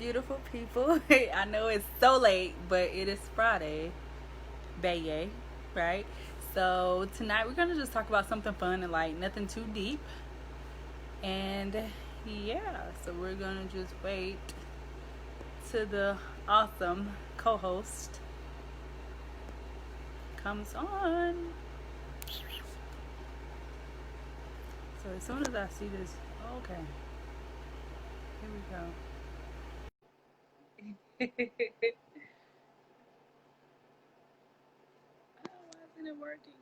beautiful people. I know it's so late, but it is Friday. Baye, right? So tonight we're gonna just talk about something fun and like nothing too deep. And yeah, so we're gonna just wait to the awesome co-host comes on. So as soon as I see this, okay, here we go. Oh, why isn't it working?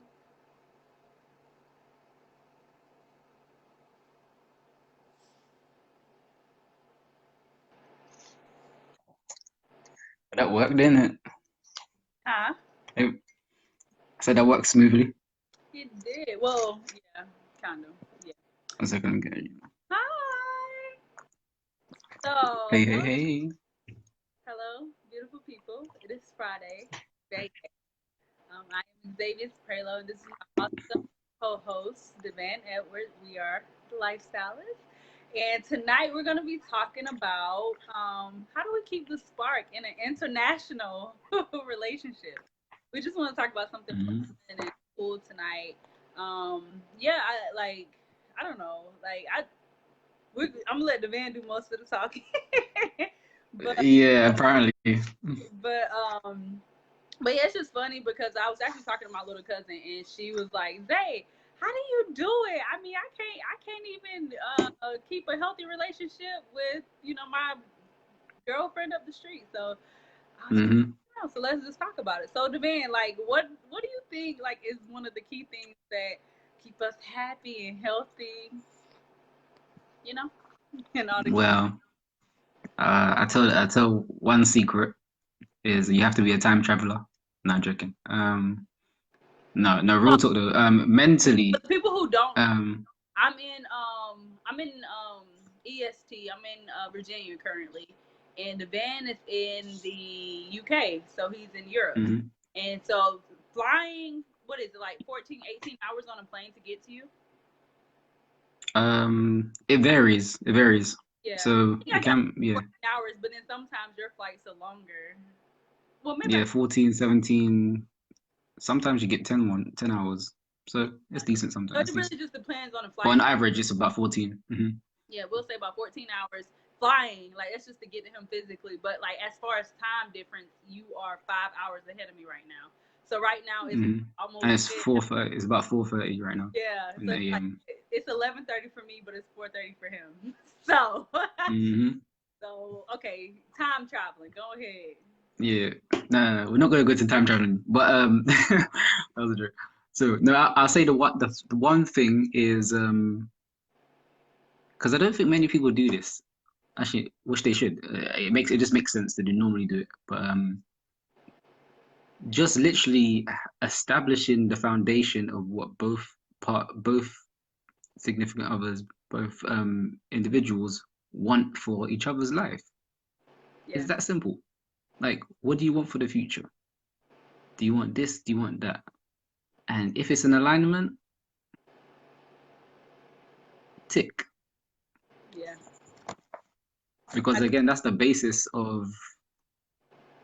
That worked, didn't it? Huh? I said that worked smoothly. It did. Well, yeah, kind of. Yeah. A second ago. Hi. Hey, So, hey, hey. hello, beautiful people. It is Friday. Day. I am Xavius Praylow, and this is my awesome co-host, Devann Edwards. We are the Lifestylists. And tonight we're going to be talking about how do we keep the spark in an international relationship. We just want to talk about something Mhm. fun and cool tonight. Yeah, I don't know, I'm gonna let Devann do most of the talking, but Yeah, apparently. but um but yeah, it's just funny because I was actually talking to my little cousin and she was like, Zay, how do you do it? I mean, I can't even keep a healthy relationship with, my girlfriend up the street. So I was like, Hmm. oh, so let's just talk about it. So Devan, like what do you think like is one of the key things that keep us happy and healthy, you know? And all the Well, I tell one secret is you have to be a time traveler. Not joking. No, no, real talk though. Mentally, people who don't know, um, I'm in EST. I'm in Virginia currently, and the van is in the UK, so he's in Europe. mhm. And so flying, what is it, like 14, 18 hours on a plane to get to you? It varies. It varies. Yeah, So I it think I got can, yeah, 14 hours, but then sometimes your flights are longer. Well, maybe yeah, 14, 17. Sometimes you get 10 hours. So it's decent so sometimes. it It's really decent. just depends on the But flight. on average, it's about 14. Yeah, we'll say about 14 hours flying. Like that's just to get to him physically. But like as far as time difference, you are 5 hours ahead of me right now. So right now it's Hmm. And almost it's mid. 4:30. It's about 4:30 right now Yeah, in so the it's like AM. it's 11:30 for me, but it's 4:30 for him. So Hmm. so okay, time traveling. Go ahead. Yeah. No, we're not gonna go to time traveling, but that was a joke. So no, I'll say the one thing is because I don't think many people do this. Actually, wish they should. It just makes sense that they normally do it, but just literally establishing the foundation of what both significant others, both individuals want for each other's life. Yeah, It's that simple. Like, what do you want for the future? Do you want this? Do you want that? And if it's an alignment, tick. yeah. Because I, again, that's the basis of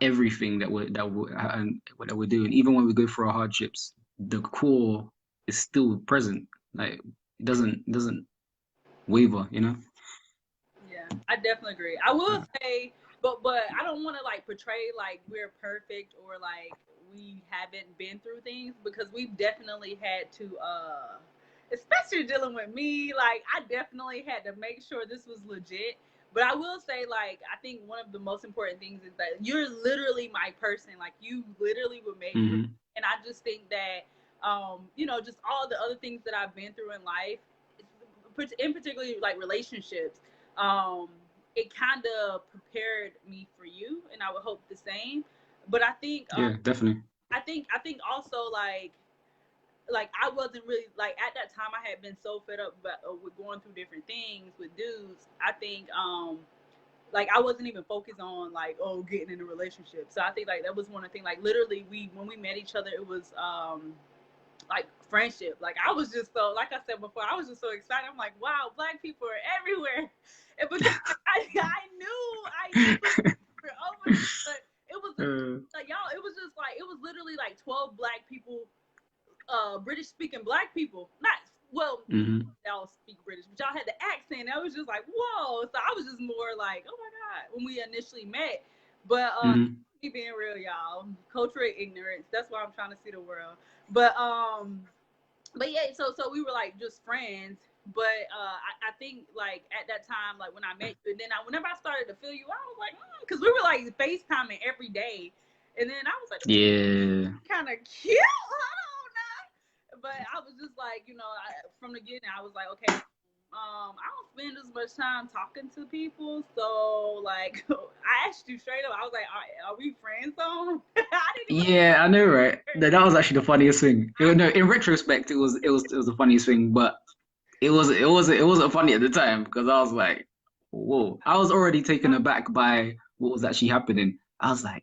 everything that we're doing. Even when we go through our hardships, the core is still present. Like it doesn't waver. You know. yeah, I definitely agree. I will say, but I don't want to like portray like we're perfect or like we haven't been through things because we've definitely had to especially dealing with me, like I definitely had to make sure this was legit. But I will say, like, I think one of the most important things is that you're literally my person. Like, you literally were made for me. Hmm. And I just think that, just all the other things that I've been through in life, in particularly like relationships, um, it kind of prepared me for you, and I would hope the same. But I think, Yeah, definitely. I think also like I wasn't really like at that time I had been so fed up with going through different things with dudes. I think like I wasn't even focused on like getting in a relationship. So I think like that was one of the things like literally we when we met each other it was like friendship. Like I was just so like I said before, I was just so excited. I'm like, wow, black people are everywhere. And because I Oh my God. But it was like y'all. It was just like it was literally like 12 black people, British speaking black people. Not well, y'all speak British, but y'all had the accent. I was just like, whoa. So I was just more like, oh my God, when we initially met. But me being real, y'all, cultural ignorance. That's why I'm trying to see the world. But yeah, so we were like just friends. But I think like at that time, like when I met you, and then whenever I started to feel you, I was like, because we were like FaceTiming every day, and then I was like, Yeah. kind of cute. I don't know, but I was just like, from the beginning, I was like, okay, I don't spend as much time talking to people, so like, I asked you straight up. I was like, are we friends on? I didn't even. Yeah, I know, right? That was actually the funniest thing. No, in retrospect, it was the funniest thing, but it wasn't funny at the time because I was like, whoa. I was already taken aback by what was actually happening. I was like,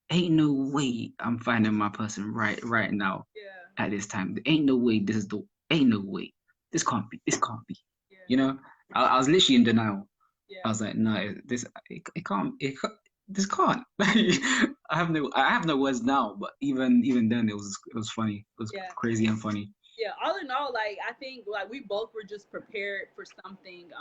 ain't no way I'm finding my person right now Yeah, at this time. Ain't no way ain't no way. This can't be. yeah, You know? I was literally in denial. I yeah. was like, no, it can't this can't. I have no words now, but even then it was funny. It was Yeah. crazy and funny. Yeah, all in all, like I think like we both were just prepared for something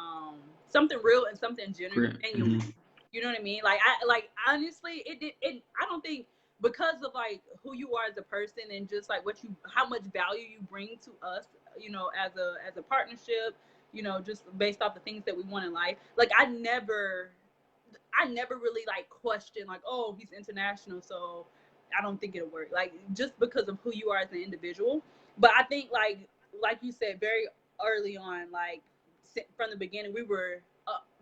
real and something Great. genuine. You know what I mean? Like I like honestly it I don't think because of like who you are as a person and just like how much value you bring to us, as a partnership, just based off the things that we want in life. Like I never really like questioned like, oh, he's international, so I don't think it'll work. Like just because of who you are as an individual. But I think like you said very early on, like from the beginning, we were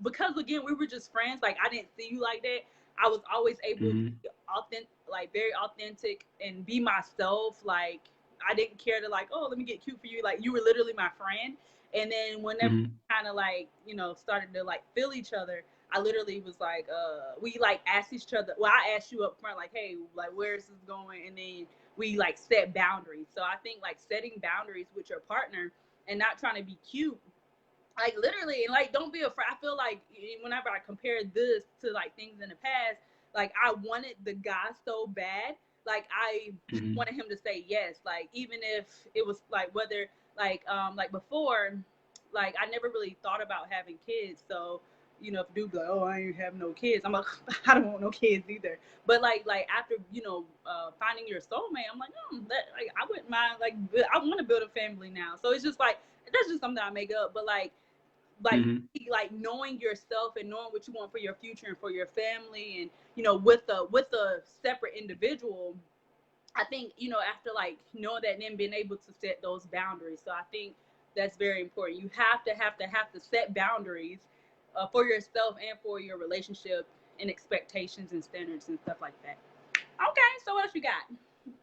because again we were just friends. Like I didn't see you like that. I was always able to be authentic, like very authentic, and be myself. Like I didn't care to like, oh, let me get cute for you. Like you were literally my friend. And then whenever kind of like started to like feel each other, I literally was like, we like asked each other. Well, I asked you up front, like, hey, like, where is this going? And then we like set boundaries. So I think like setting boundaries with your partner and not trying to be cute, like literally, and like don't be afraid. I feel like whenever I compare this to like things in the past, like I wanted the guy so bad, like I wanted him to say yes, like even if it was like whether like before, like I never really thought about having kids. So if dude be like, oh, I ain't have no kids, I'm like, I don't want no kids either. But like after finding your soulmate, I'm like, like I wouldn't mind, like I want to build a family now. So it's just like that's just something I make up. But like like knowing yourself and knowing what you want for your future and for your family, and with a separate individual, I think after like knowing that and then being able to set those boundaries. So I think that's very important. You have to set boundaries for yourself and for your relationship, and expectations and standards and stuff like that. Okay, so what else you got?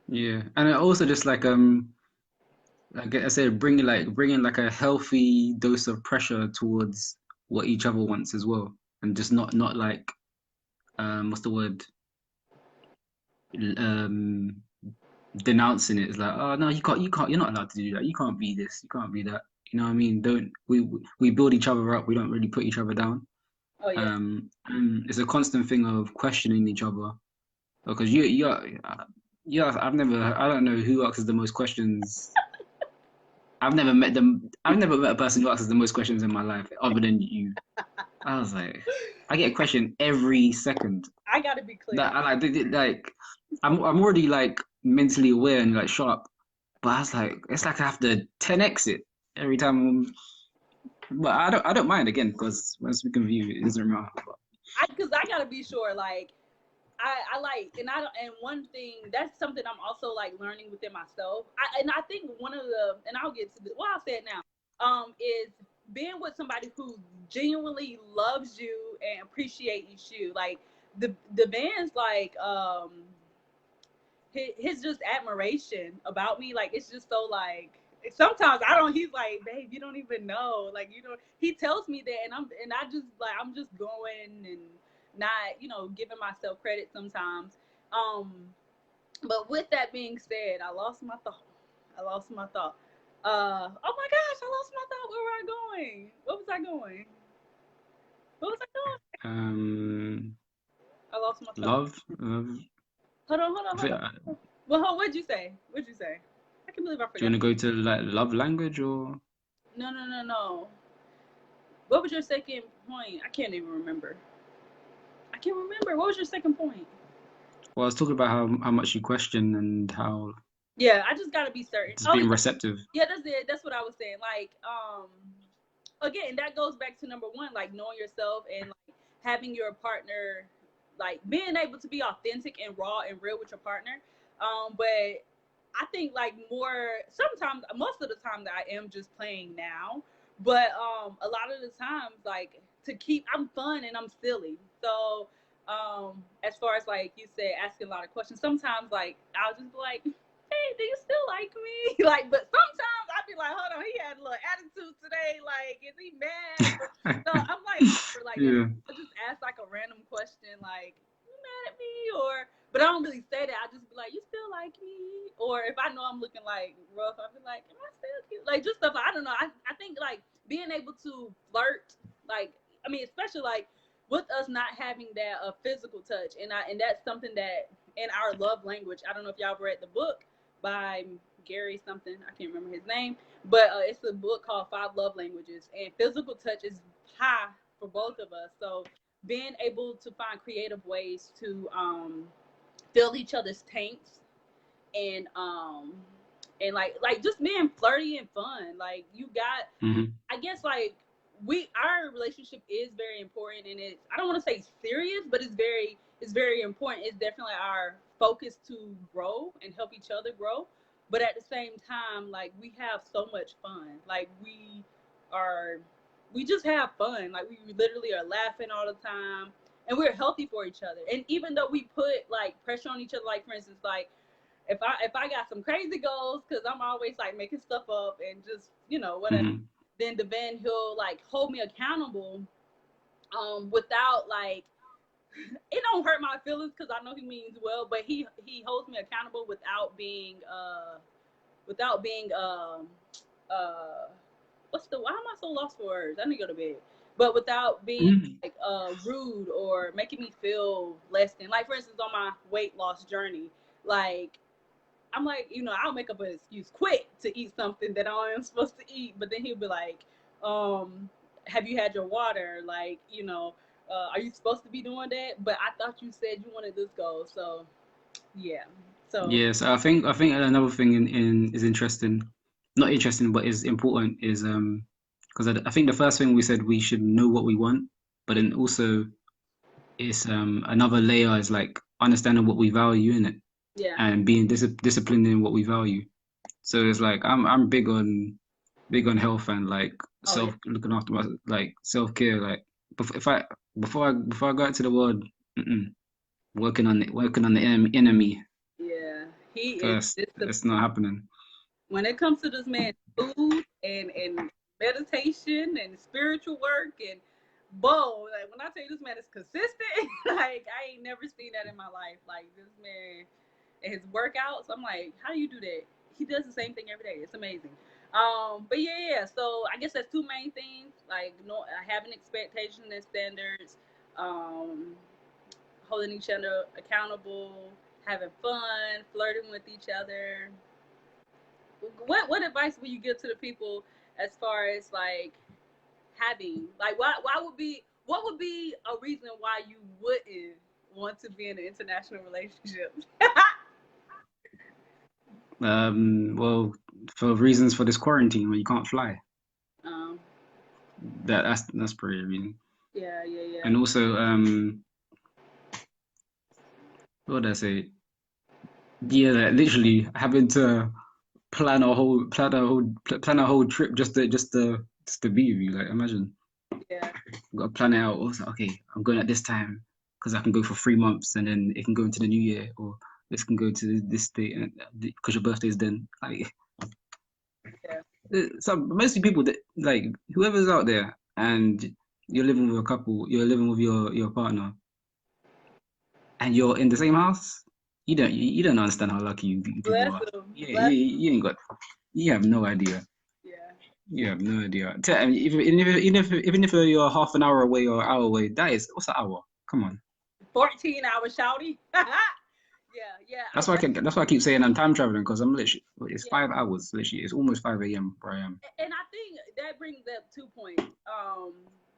Yeah, and I also just like I said, bringing like a healthy dose of pressure towards what each other wants as well, and just not like what's the word, um denouncing it. It's like, oh no, you can't, you're not allowed to do that. You can't be this, you can't be that. You know what I mean? Don't we build each other up? We don't really put each other down. Oh yeah. It's a constant thing of questioning each other because I don't know who asks the most questions. I've never met them. I've never met a person who asks the most questions in my life other than you. I was like, I get a question every second. I gotta be clear. That I like, I'm already like mentally aware and like sharp, but I was like, it's like I have to 10x it every time. But I don't mind again because when speaking of you, it doesn't matter. Because I gotta be sure, like I like, and I don't, and one thing that's something I'm also like learning within myself. I think one of the, and I'll get to the, well, I'll say it now, is being with somebody who genuinely loves you and appreciates you. Like the band's like his just admiration about me, like it's just so like sometimes I don't, he's like, babe, you don't even know, like he tells me that, and I just like I'm just going and not giving myself credit sometimes. um but with that being said, I lost my thought. Oh my gosh, I lost my thought. Where were I going? What was I going? What was I going? lost my thought. Love. Hold on. Well, what'd you say? I can't believe I Do you want forgot. to go to like love language or? No. What was your second point? I can't even remember. What was your second point? Well, I was talking about how much you question and how Yeah, I just gotta be certain. it's being receptive. Yeah, that's it. That's what I was saying. Like, again, that goes back to number one, like knowing yourself and like having your partner, like being able to be authentic and raw and real with your partner. But I think like sometimes, most of the time that I am just playing now, but a lot of the times like I'm fun and I'm silly. So as far as like you said, asking a lot of questions, sometimes like I'll just be like, hey, do you still like me? Like, but sometimes I'd be like, hold on, he had a little attitude today. Like, is he mad? So I'm like, Yeah. I just ask like a random question, like, you mad at me? But I don't really say that. I just be like, you still like me? Or if I know I'm looking like rough, I'll be like, am I still cute? Like, just stuff. I don't know. I think like being able to flirt, like, I mean, especially like with us not having that physical touch, and that's something that in our love language. I don't know if y'all read the book by Gary something. I can't remember his name, but it's a book called Five Love Languages, and physical touch is high for both of us. So being able to find creative ways to fill each other's tanks and like just being flirty and fun. Like you got, I guess like our relationship is very important, and it's, I don't want to say serious, but it's very important. It's definitely our focus to grow and help each other grow. But at the same time, like we have so much fun. Like we just have fun. Like we literally are laughing all the time, and we're healthy for each other. And even though we put like pressure on each other, like for instance, like if I got some crazy goals, because I'm always like making stuff up and just whatever, then Devann, he'll like hold me accountable, without like it don't hurt my feelings because I know he means well, but he holds me accountable without being why am I so lost for words? I need to go to bed. But without being like rude or making me feel less than, like for instance on my weight loss journey, like I'm like, I'll make up an excuse quick to eat something that I am supposed to eat, but then he'll be like, have you had your water? Like, are you supposed to be doing that? But I thought you said you wanted this goal. So yeah. So Yes, I think another thing in is interesting, not interesting, but is important is because I think the first thing we said we should know what we want, but then also it's another layer is like understanding what we value in it yeah. and being disciplined in what we value. So it's like I'm big on health and like looking after my like self care. Like before I go out to the world, working on the enemy Yeah. He first. is It's not happening. when it comes to this man's food and meditation and spiritual work and like when I tell you this man is consistent, like I ain't never seen that in my life. Like this man and his workouts, I'm like, how do you do that? He does the same thing every day. It's amazing. But yeah. So I guess that's two main things, like having expectations and standards, um, holding each other accountable, having fun, flirting with each other. What advice would you give to the people as far as like having like what would be a reason why you wouldn't want to be in an international relationship? Well, for reasons for this quarantine when you can't fly, um, that's pretty reason. yeah. And also, what did I say? Yeah, like, literally having to plan a whole trip just to be with you. Like, imagine, Yeah. got to plan it out. Also, okay, I'm going at this time because I can go for 3 months, and then it can go into the new year, or this can go to this date, and because your birthday is then. Like, so mostly people that like whoever's out there, and you're living with a couple, you're living with your partner, and you're in the same house. You don't understand how lucky you people Bless are. them. Yeah, you ain't got. You have no idea. Yeah. You have no idea. I mean, even if you're half an hour away or an hour away, that is what's an hour? Come on. 14 hours, shouty. Yeah. That's why I keep saying I'm time traveling, because I'm literally, it's Yeah. 5 hours. Literally, it's almost 5 a.m. where I am. And I think that brings up 2 points.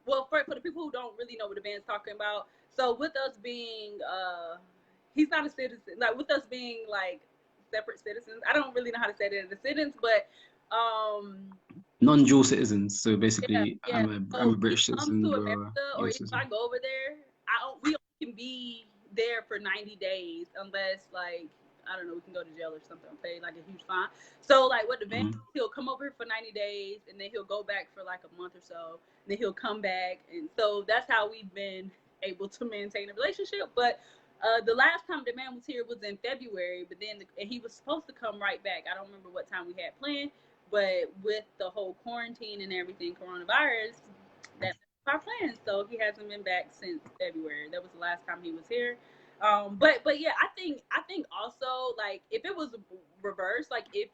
Well, for the people who don't really know what Devann's talking about, so with us being, he's not a citizen. Like with us being like separate citizens, I don't really know how to say that in the sentence, but Non-dual citizens. So yeah, basically, yeah. I'm So a he British comes citizen. to You're a America, or US if I citizen. go over there, we only can be there for 90 days unless like I don't know, we can go to jail or something, pay like a huge fine. So like what the van, he'll come over here for 90 days and then he'll go back for like a month or so. And then he'll come back, and so that's how we've been able to maintain a relationship. But the last time the man was here was in February, but then and he was supposed to come right back. I don't remember what time we had planned, but with the whole quarantine and everything, coronavirus, that's our plan. So he hasn't been back since February. That was the last time he was here. But yeah, I think also like if it was reversed, like if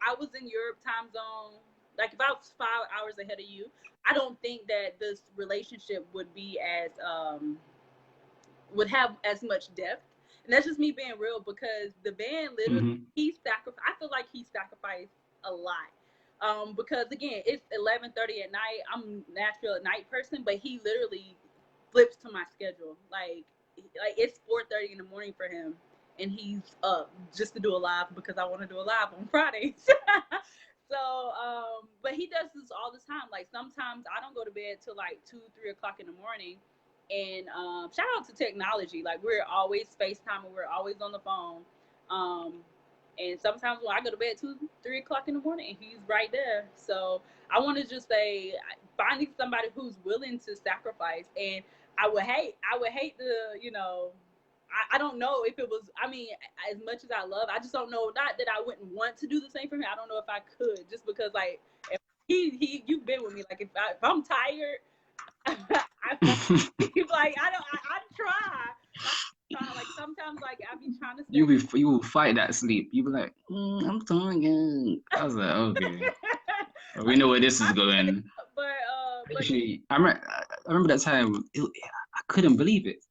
I was in your time zone, like if I was 5 hours ahead of you, I don't think that this relationship would be as would have as much depth. And that's just me being real, because the band literally he sacrificed. I feel like he sacrificed a lot. Because again, it's 11:30 at night. I'm natural at night person, but he literally flips to my schedule. Like it's 4:30 in the morning for him, and he's up just to do a live because I want to do a live on Fridays. So, but he does this all the time. Like sometimes I don't go to bed till like 2, 3 o'clock in the morning. And shout out to technology. Like we're always FaceTime, we're always on the phone. Um, and sometimes when I go to bed 2, 3 o'clock in the morning, and he's right there. So I want to just say, finding somebody who's willing to sacrifice. And I would hate to, I don't know if it was, I mean, as much as I love, I just don't know, not that I wouldn't want to do the same for him. I don't know if I could, just because like, if you've been with me, like if I'm tired, like I try, like sometimes like I be trying to stay. You will fight that sleep. You be like, I'm tired. I was like, okay, we know where this is going. But Actually, I remember that time. I couldn't believe it.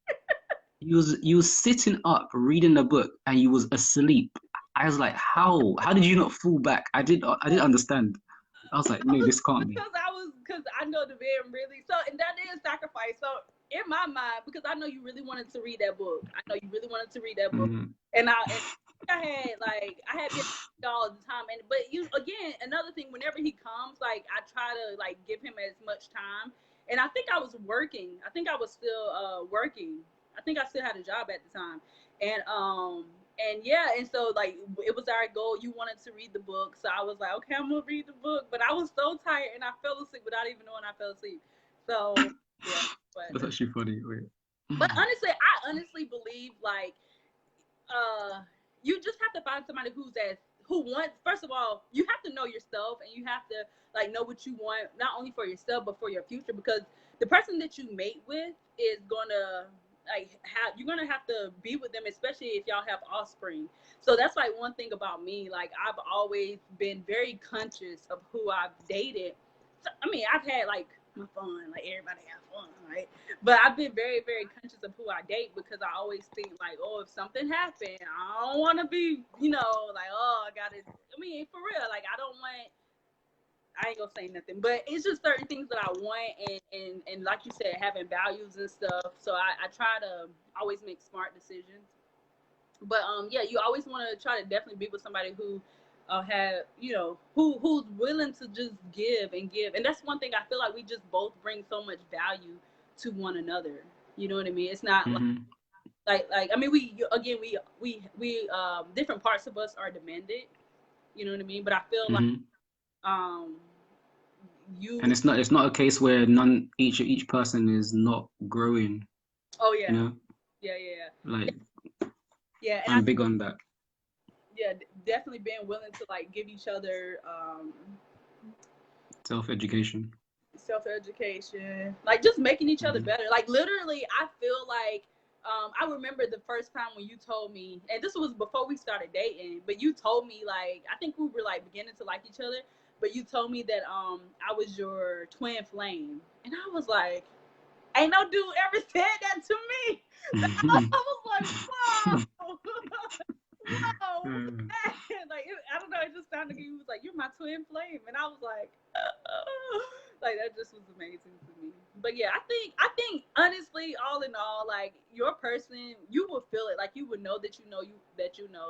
You was sitting up reading the book and you was asleep. I was like, how? How did you not fall back? I didn't understand. I was like, no, this can't be. Because I know the man really, so, and that is sacrifice. So in my mind, because I know you really wanted to read that book. I know you really wanted to read that book, and I had been all the time. And but you again, another thing, whenever he comes, like I try to like give him as much time. And I think I was working. I think I was still working. I think I still had a job at the time. And yeah, and so like it was our goal. You wanted to read the book, so I was like, okay, I'm gonna read the book. But I was so tired, and I fell asleep without even knowing I fell asleep. So yeah, That's actually funny. Wait. but honestly, I honestly believe like you just have to find somebody who wants. First of all, you have to know yourself, and you have to like know what you want, not only for yourself but for your future, because the person that you mate with is gonna you're gonna have to be with them, especially if y'all have offspring. So that's like one thing about me. Like I've always been very conscious of who I've dated. So, I mean, I've had like my fun, like everybody have fun, right? But I've been very, very conscious of who I date, because I always think like, oh, if something happened, I don't want to be, like, oh, I gotta. I mean, for real, like I don't want. I ain't gonna say nothing, but it's just certain things that I want, and like you said, having values and stuff. So I try to always make smart decisions. But yeah, you always want to try to definitely be with somebody who have who's willing to just give and give. And that's one thing I feel like we just both bring so much value to one another. You know what I mean? It's not like I mean, we different parts of us are demanded. You know what I mean? But I feel like um you And it's not a case where each person is not growing. oh yeah, You know, yeah. like Yeah, and I'm big on that. yeah, definitely being willing to like give each other Self-education. self-education, like just making each other better. Like literally, I feel like I remember the first time when you told me, and this was before we started dating, but you told me like I think we were like beginning to like each other, but you told me that I was your twin flame, and I was like, ain't no dude ever said that to me. I was like, whoa. Whoa. Like, I don't know, it just sounded like he was like, you're my twin flame. And I was like, like, that just was amazing to me. But yeah, I think honestly, all in all, like, your person, you will feel it. Like, you would know that you know.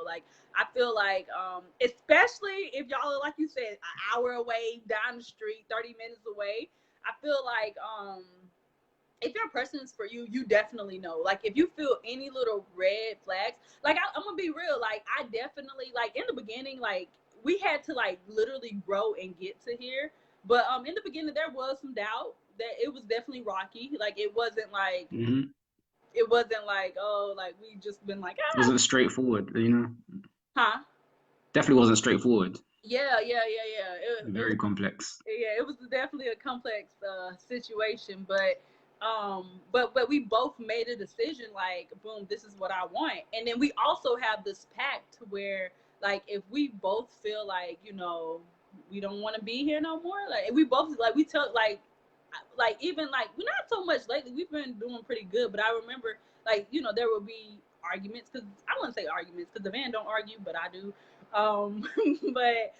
Like, I feel like, especially if y'all are, like you said, an hour away, down the street, 30 minutes away, I feel like, if your person is for you, you definitely know. Like, if you feel any little red flags, like, I'm gonna be real. Like, I definitely, like, in the beginning, like, we had to, like, literally grow and get to here. But in the beginning, there was some doubt that it was definitely rocky. Like, Hmm. it wasn't like, oh, like, we just been like, It wasn't straightforward, you know. huh? Definitely wasn't straightforward. Yeah. Very complex. It was definitely a complex situation, but we both made a decision, like, boom, this is what I want. And then we also have this pact where, like, if we both feel like, we don't want to be here no more, like, we both, like, we tell, like, even, like, we're not so much lately, we've been doing pretty good, but I remember, like, there will be arguments, because I wouldn't say arguments because the man don't argue, but I do. But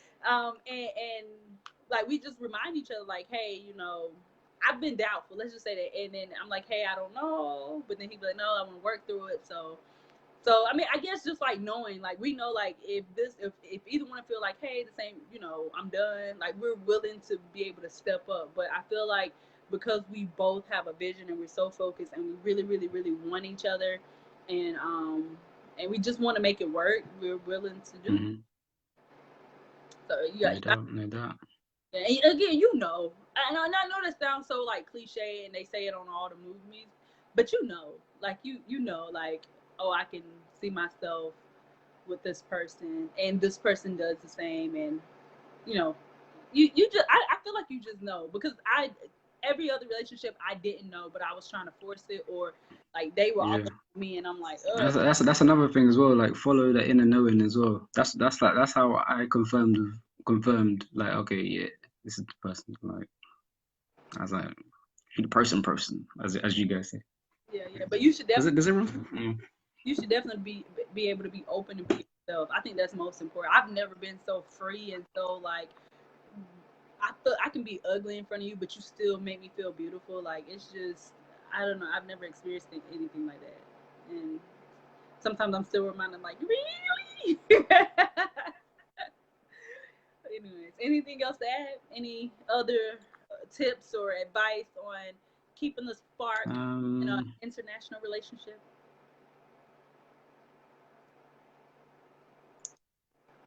and like, we just remind each other, like, hey, I've been doubtful, let's just say that. And then I'm like, hey, I don't know, but then he'd be like, no, I want to work through it. So I mean, I guess just like knowing, like, we know, like, if either one feel like, hey, the same, I'm done, like, we're willing to be able to step up. But I feel like, because we both have a vision and we're so focused and we really, really, really want each other, and we just want to make it work, we're willing to do. Hmm. So No doubt, no doubt. yeah, and again, and I know that sounds so, like, cliche, and they say it on all the movies, but like, like, oh, I can see myself with this person, and this person does the same. And you know, you just, I feel like you just know, because every other relationship I didn't know, but I was trying to force it, or like, they were all Yeah. me, and I'm like, ugh. That's another thing as well. Like, follow the inner knowing as well. That's how I confirmed, like, okay, yeah, this is the person. Like, I was like, the person, as you guys say. Yeah, but you should Does it definitely does it run? Mm. be able to be open and be yourself. I think that's most important. I've never been so free and so, like, I feel I can be ugly in front of you, but you still make me feel beautiful. Like, it's just, I don't know. I've never experienced anything like that, and sometimes I'm still reminded, like, really. Anyways, anything else to add? Any other tips or advice on keeping the spark in an Um. international relationship?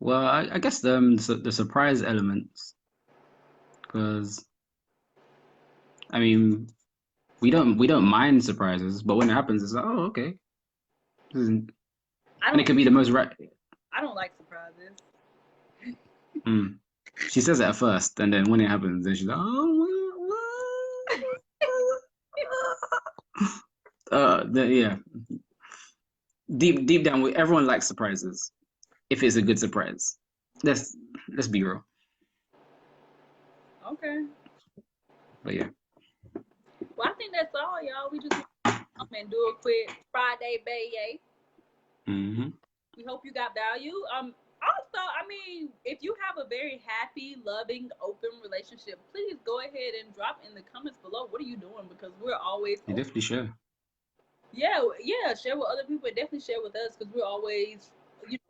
Well, I guess the surprise elements, because I mean, we don't mind surprises, but when it happens, it's like, oh, okay. And I it don't. can be the most right. I don't like surprises. Mm. She says it at first, and then when it happens, then she's like, oh, yeah. Deep down, everyone likes surprises if it's a good surprise. Let's let's be real. Okay. But yeah. Well, I think that's all, y'all. We just come and do a quick Friday Bay. Hmm. We hope you got value. Also, I mean, if you have a very happy, loving, open relationship, please go ahead and drop in the comments below. What are you doing? Because we're always You open. definitely share. Yeah. Share with other people. Definitely share with us, because we're always,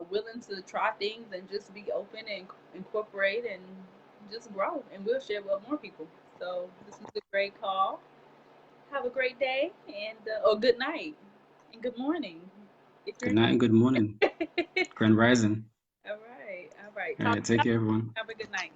willing to try things and just be open and incorporate and just grow. And we'll share with more people. So this is a great call. Have a great day, and or good night and good morning if you're Good in. night and good morning. Grand Rising. All right. All Talk. right, take care, everyone. Have a good night.